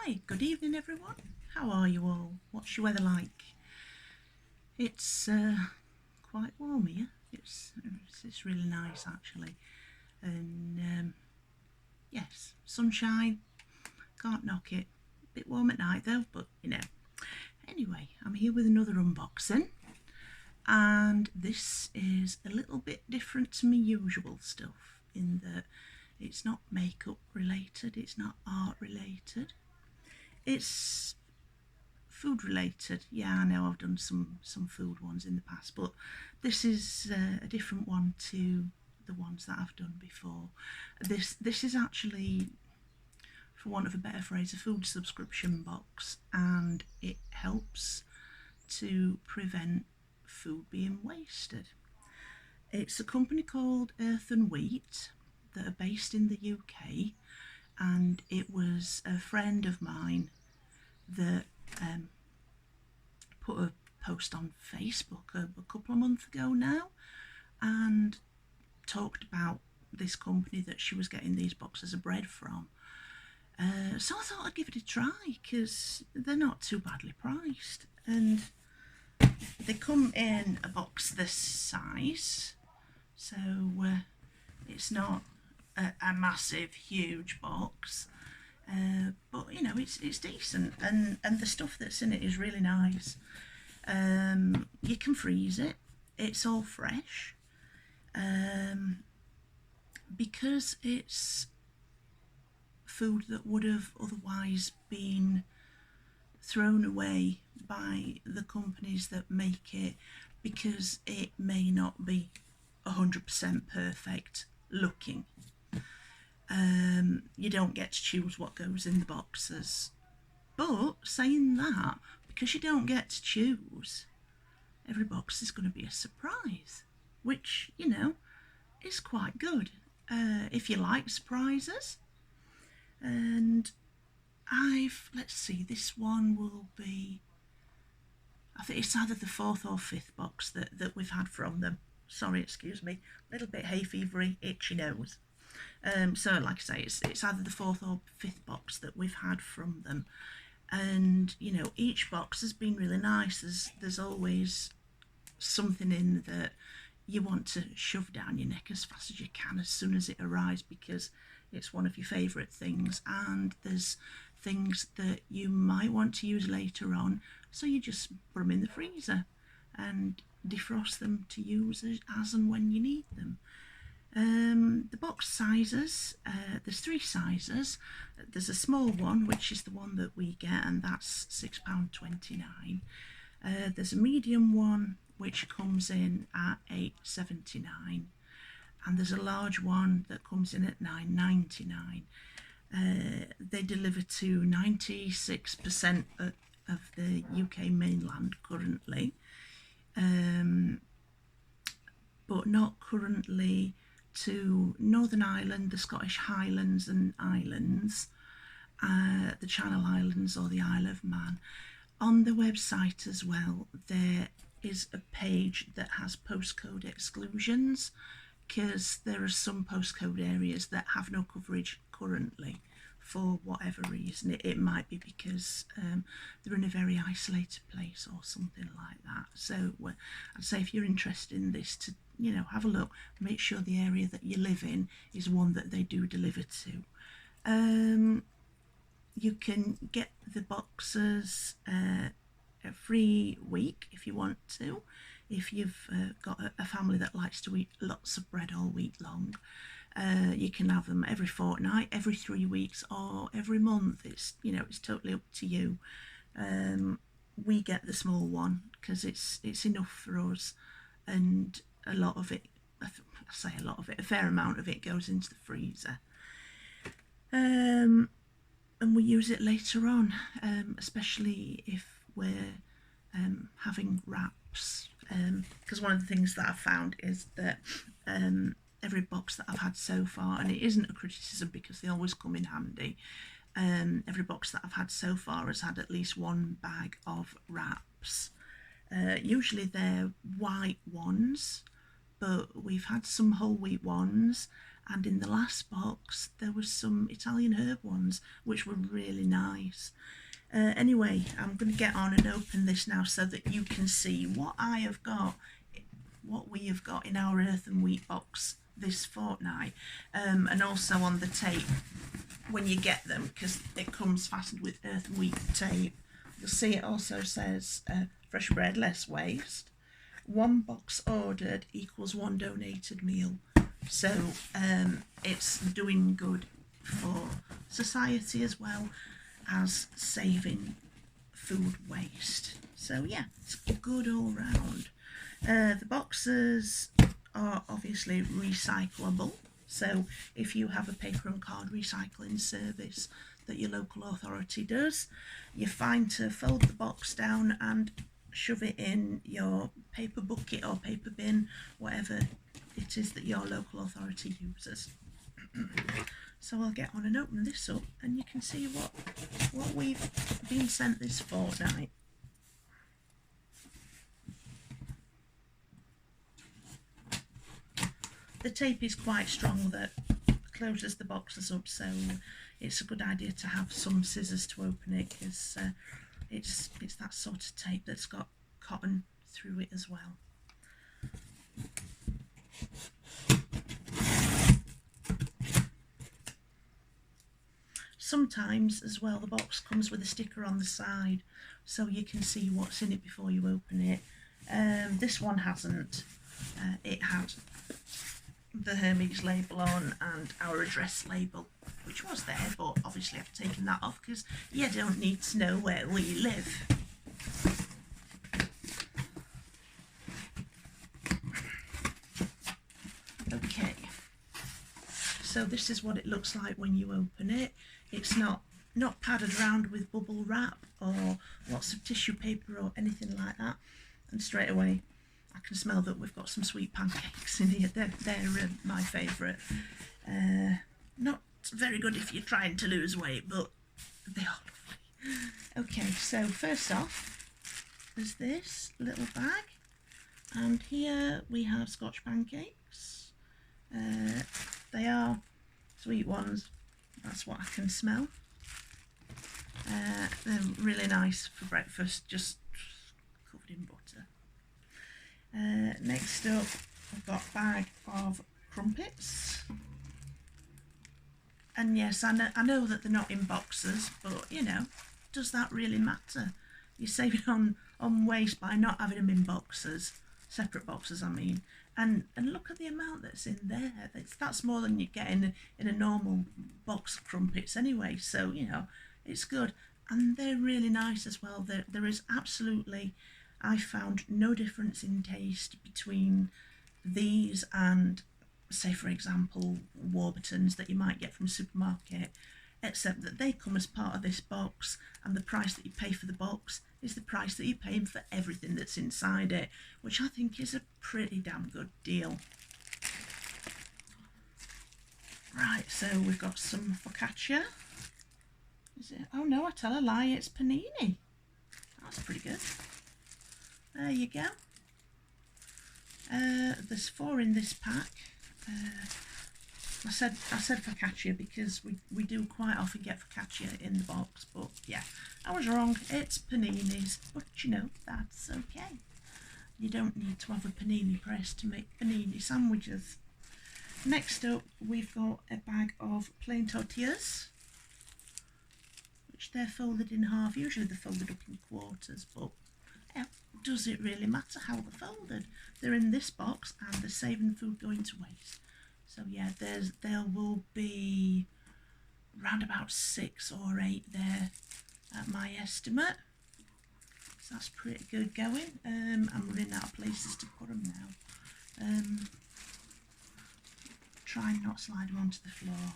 Hi, good evening everyone. How are you all? What's your weather like? It's quite warm here. It's really nice actually, and yes, sunshine. Can't knock it. A bit warm at night though, but you know. Anyway, I'm here with another unboxing, and this is a little bit different to my usual stuff in that it's not makeup related, it's not art related. It's food related. Yeah, I know I've done some food ones in the past, but this is a different one to the ones that I've done before. This is actually, for want of a better phrase, a food subscription box, and it helps to prevent food being wasted. It's a company called Earth and Wheat that are based in the UK, and it was a friend of mine that put a post on Facebook a couple of months ago now and talked about this company that she was getting these boxes of bread from. So I thought I'd give it a try because they're not too badly priced, and they come in a box this size, so it's not a massive huge box, but you know it's decent, and the stuff that's in it is really nice. You can freeze it, it's all fresh, because it's food that would have otherwise been thrown away by the companies that make it, because it may not be 100% perfect looking. You don't get to choose what goes in the boxes, but saying that, because you don't get to choose, every box is going to be a surprise, which, you know, is quite good if you like surprises. And let's see, this one will be, I think it's either the fourth or fifth box that we've had from them. Sorry, excuse me, a little bit hay fevery, itchy nose. So like I say, it's either the fourth or fifth box that we've had from them. And you know, each box has been really nice. There's always something in that you want to shove down your neck as fast as you can as soon as it arrives, because it's one of your favourite things, and there's things that you might want to use later on, so you just put them in the freezer and defrost them to use as and when you need them. The box sizes, there's three sizes. There's a small one, which is the one that we get, and that's £6.29. There's a medium one, which comes in at £8.79, and there's a large one that comes in at £9.99. They deliver to 96% of the UK mainland currently, but not currently to Northern Ireland, the Scottish Highlands and Islands, the Channel Islands or the Isle of Man. On the website as well, there is a page that has postcode exclusions, because there are some postcode areas that have no coverage currently for whatever reason. It might be because they're in a very isolated place or something like that. So I'd say if you're interested in this, to have a look, make sure the area that you live in is one that they do deliver to. You can get the boxes every week if you want to. If you've got a family that likes to eat lots of bread all week long, you can have them every fortnight, every 3 weeks, or every month. It's totally up to you. We get the small one because it's enough for us, and a lot of it, I say a lot of it, a fair amount of it goes into the freezer. And we use it later on, especially if we're having wraps, because one of the things that I've found is that every box that I've had so far, and it isn't a criticism because they always come in handy, every box that I've had so far has had at least one bag of wraps. Usually they're white ones, but we've had some whole wheat ones, and in the last box there was some Italian herb ones which were really nice. Anyway, I'm going to get on and open this now so that you can see what we have got in our earth and wheat box this fortnight, and also on the tape when you get them, because it comes fastened with earth and wheat tape. You'll see it also says fresh bread, less waste. 1 box ordered equals 1 donated meal. So it's doing good for society as well as saving food waste. So yeah, it's good all round. The boxes are obviously recyclable. So if you have a paper and card recycling service that your local authority does, you're fine to fold the box down and shove it in your paper bucket or paper bin, whatever it is that your local authority uses. So I'll get on and open this up and you can see what we've been sent this fortnight. The tape is quite strong that closes the boxes up, so it's a good idea to have some scissors to open it, because it's that sort of tape that's got cotton through it as well. Sometimes as well the box comes with a sticker on the side so you can see what's in it before you open it. This one hasn't. It had the Hermes label on and our address label, which was there, but obviously I've taken that off because you don't need to know where we live. Okay, so this is what it looks like when you open it. It's not padded around with bubble wrap or lots of tissue paper or anything like that, and straight away I can smell that we've got some sweet pancakes in here. They're my favourite. Not very good if you're trying to lose weight, but they are lovely. Okay, so first off, there's this little bag, and here we have Scotch pancakes. They are sweet ones, that's what I can smell. They're really nice for breakfast, just covered in butter. Next up, I've got a bag of crumpets. And yes, I know that they're not in boxes, but you know, does that really matter? You're saving on waste by not having them in boxes, separate boxes I mean. And look at the amount that's in there. That's more than you get in a normal box of crumpets anyway, so you know, it's good. And they're really nice as well. There is absolutely, I found no difference in taste between these and, say for example, Warburtons that you might get from a supermarket, except that they come as part of this box, and the price that you pay for the box is the price that you're paying for everything that's inside it, which I think is a pretty damn good deal. Right, so we've got some focaccia. Is it? Oh no, I tell a lie, it's panini. That's pretty good. There you go. There's 4 in this pack. I said focaccia because we do quite often get focaccia in the box, but yeah, I was wrong. It's paninis, but you know, that's okay. You don't need to have a panini press to make panini sandwiches. Next up, we've got a bag of plain tortillas, which they're folded in half. Usually they're folded up in quarters, but does it really matter how they're folded? They're in this box and they're saving food going to waste. So yeah, there will be around about 6 or 8 there at my estimate. So that's pretty good going. I'm running out of places to put them now. Try and not slide them onto the floor.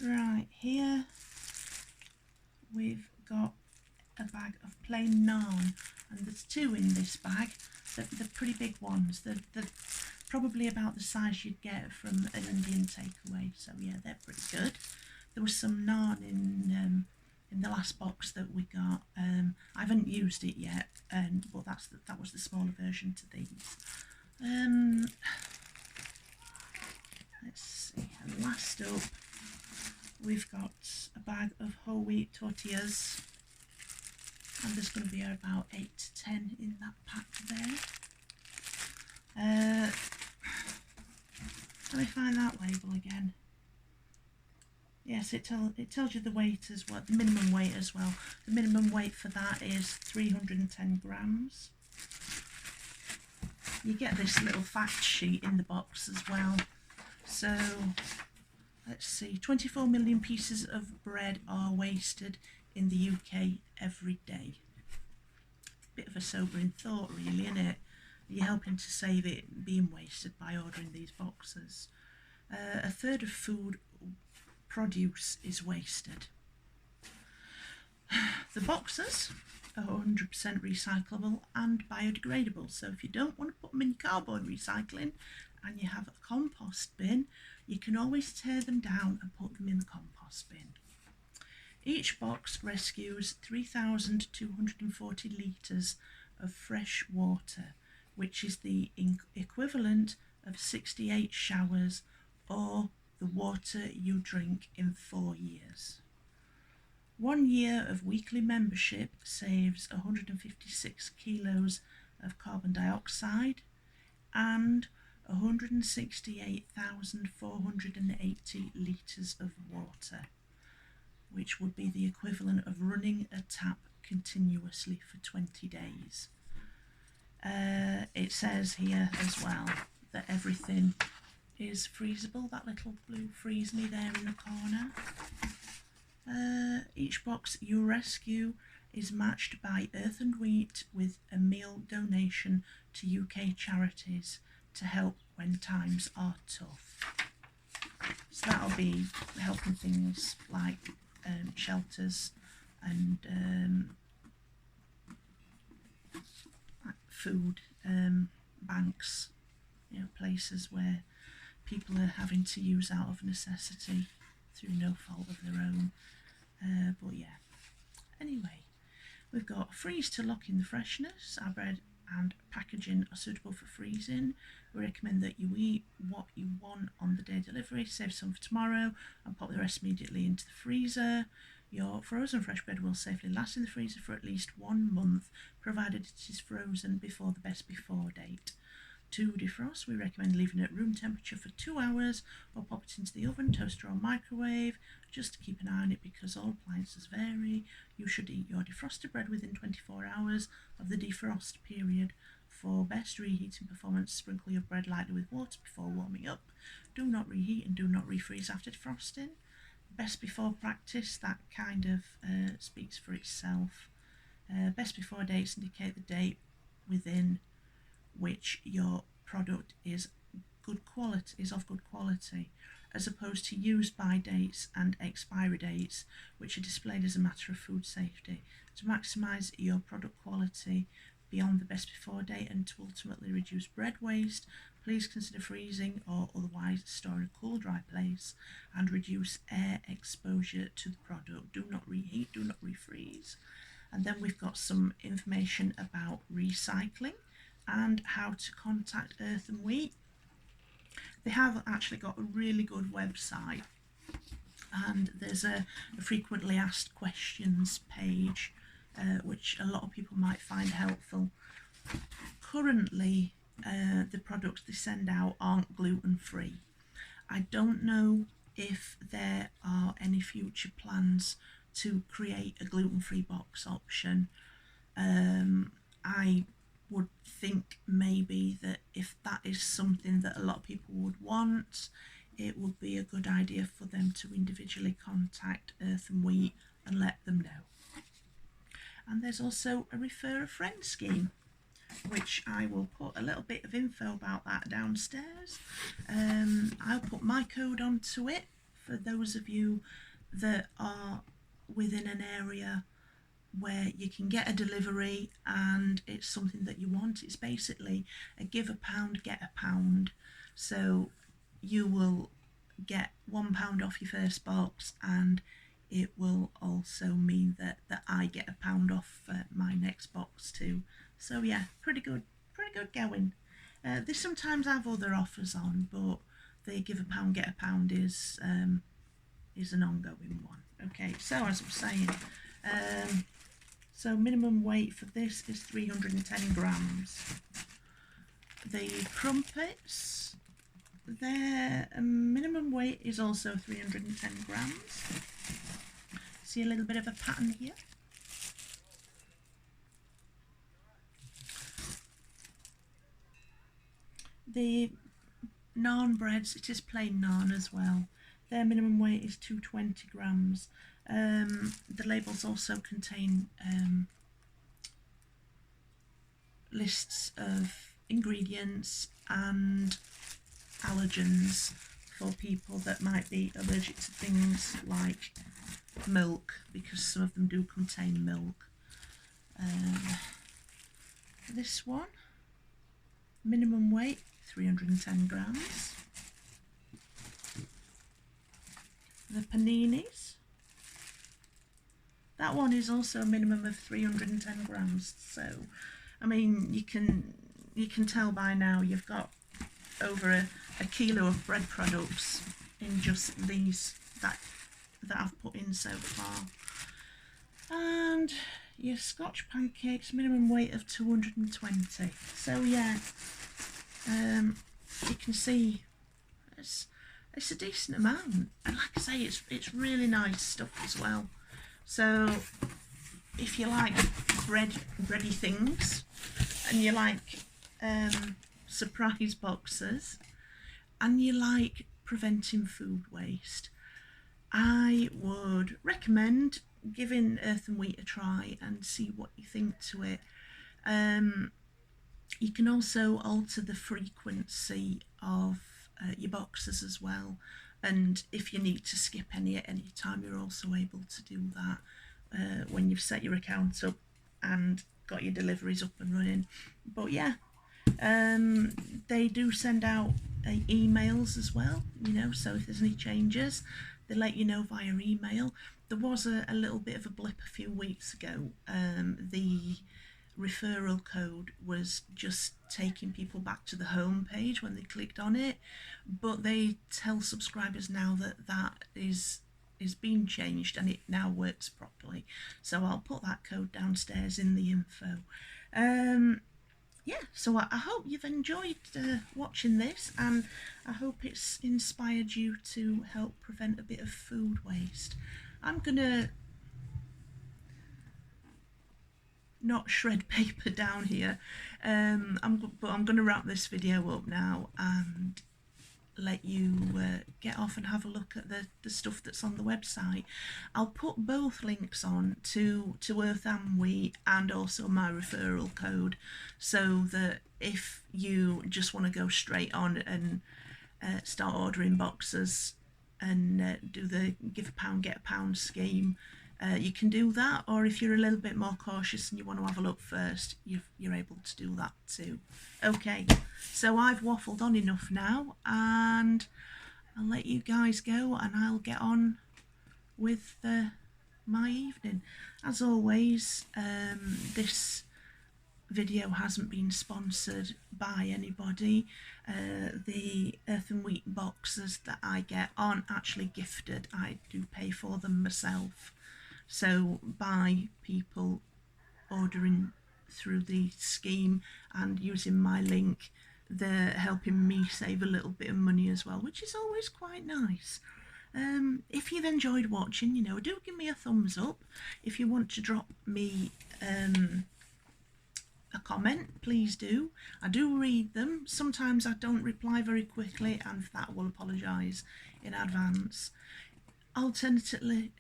Right, here we've got a bag of plain naan, and there's 2 in this bag. They're pretty big ones. They're probably about the size you'd get from an Indian takeaway, so yeah, they're pretty good. There was some naan in the last box that we got. I haven't used it yet, but that was the smaller version to these. Let's see, and last up we've got a bag of whole wheat tortillas, and there's going to be about 8 to 10 in that pack there. Let me find that label again. Yes, it tells you the weight as well, the minimum weight as well. The minimum weight for that is 310 grams. You get this little fact sheet in the box as well. So, let's see, 24 million pieces of bread are wasted in the UK every day. Bit of a sobering thought really, isn't it? You're helping to save it being wasted by ordering these boxes. A third of food produce is wasted. The boxes are 100% recyclable and biodegradable, so if you don't want to put them in cardboard recycling and you have a compost bin, you can always tear them down and put them in the compost bin. Each box rescues 3,240 litres of fresh water, which is the equivalent of 68 showers or the water you drink in 4 years. 1 year of weekly membership saves 156 kilos of carbon dioxide and 168,480 litres of water, which would be the equivalent of running a tap continuously for 20 days. It says here as well that everything is freezable. That little blue freeze me there in the corner. Each box you rescue is matched by Earth and Wheat with a meal donation to UK charities to help when times are tough. So that'll be helping things like shelters and like food banks, you know, places where people are having to use out of necessity through no fault of their own. But yeah, anyway, we've got freeze to lock in the freshness. Our bread and packaging are suitable for freezing. We recommend that you eat what you want on the day of delivery, save some for tomorrow and pop the rest immediately into the freezer. Your frozen fresh bread will safely last in the freezer for at least 1 month, provided it is frozen before the best before date. To defrost, we recommend leaving it at room temperature for 2 hours or pop it into the oven, toaster or microwave, just to keep an eye on it because all appliances vary. You should eat your defrosted bread within 24 hours of the defrost period. For best reheating performance, sprinkle your bread lightly with water before warming up. Do not reheat and do not refreeze after defrosting. Best before practice, that kind of speaks for itself. Best before dates indicate the date within which your product is of good quality, as opposed to used by dates and expiry dates, which are displayed as a matter of food safety. To maximise your product quality beyond the best before date and to ultimately reduce bread waste, please consider freezing or otherwise store in a cool, dry place and reduce air exposure to the product. Do not reheat, do not refreeze. And then we've got some information about recycling and how to contact Earth and Wheat. They have actually got a really good website, and there's a frequently asked questions page, which a lot of people might find helpful. Currently, the products they send out aren't gluten-free. I don't know if there are any future plans to create a gluten-free box option. I would think maybe that if that is something that a lot of people would want, it would be a good idea for them to individually contact Earth and Wheat and let them know. And there's also a refer a friend scheme, which I will put a little bit of info about that downstairs. I'll put my code onto it for those of you that are within an area where you can get a delivery and it's something that you want. It's basically a give a pound, get a pound. So you will get £1 off your first box, and it will also mean that I get a pound off my next box too. So yeah, pretty good going. They sometimes have other offers on, but the give a pound get a pound is an ongoing one. Okay, so as I was saying, so minimum weight for this is 310 grams. The crumpets, their minimum weight is also 310 grams. See a little bit of a pattern here. The naan breads, it is plain naan as well. Their minimum weight is 220 grams. The labels also contain lists of ingredients and allergens for people that might be allergic to things like milk, because some of them do contain milk. This one, minimum weight 310 grams. The paninis, that one is also a minimum of 310 grams. So, I mean, you can tell by now you've got over a kilo of bread products in just these that I've put in so far. And your Scotch pancakes, minimum weight of 220. So yeah, you can see it's a decent amount, and like I say, it's really nice stuff as well. So if you like bready things, and you like surprise boxes, and you like preventing food waste, I would recommend giving Earth and Wheat a try and see what you think to it. You can also alter the frequency of your boxes as well, and if you need to skip any at any time, you're also able to do that when you've set your account up and got your deliveries up and running. But yeah, they do send out emails as well, you know, so if there's any changes, they let you know via email. There was a little bit of a blip a few weeks ago. The referral code was just taking people back to the home page when they clicked on it, but they tell subscribers now that that is being changed and it now works properly. So I'll put that code downstairs in the info. Yeah, so I hope you've enjoyed watching this, and I hope it's inspired you to help prevent a bit of food waste. I'm gonna not shred paper down here, but I'm gonna wrap this video up now and let you get off and have a look at the stuff that's on the website. I'll put both links on to Earth and Wheat and also my referral code, so that if you just want to go straight on and start ordering boxes and do the give a pound get a pound scheme, you can do that. Or if you're a little bit more cautious and you want to have a look first, you're able to do that too. Okay, so I've waffled on enough now, and I'll let you guys go, and I'll get on with my evening. As always, this video hasn't been sponsored by anybody. The Earth and Wheat boxes that I get aren't actually gifted. I do pay for them myself. So by people ordering through the scheme and using my link, they're helping me save a little bit of money as well, which is always quite nice. If you've enjoyed watching, you know, do give me a thumbs up. If you want to drop me a comment, please do. I do read them. Sometimes I don't reply very quickly, and for that I will apologise in advance. Alternatively,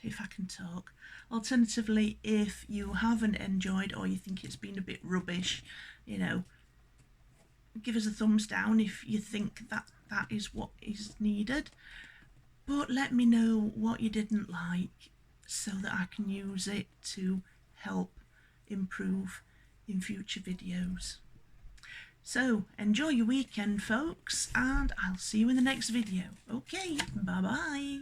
if I can talk, alternatively, if you haven't enjoyed or you think it's been a bit rubbish, you know, give us a thumbs down if you think that is what is needed. But let me know what you didn't like, so that I can use it to help improve in future videos. So enjoy your weekend, folks, and I'll see you in the next video. Okay, bye bye.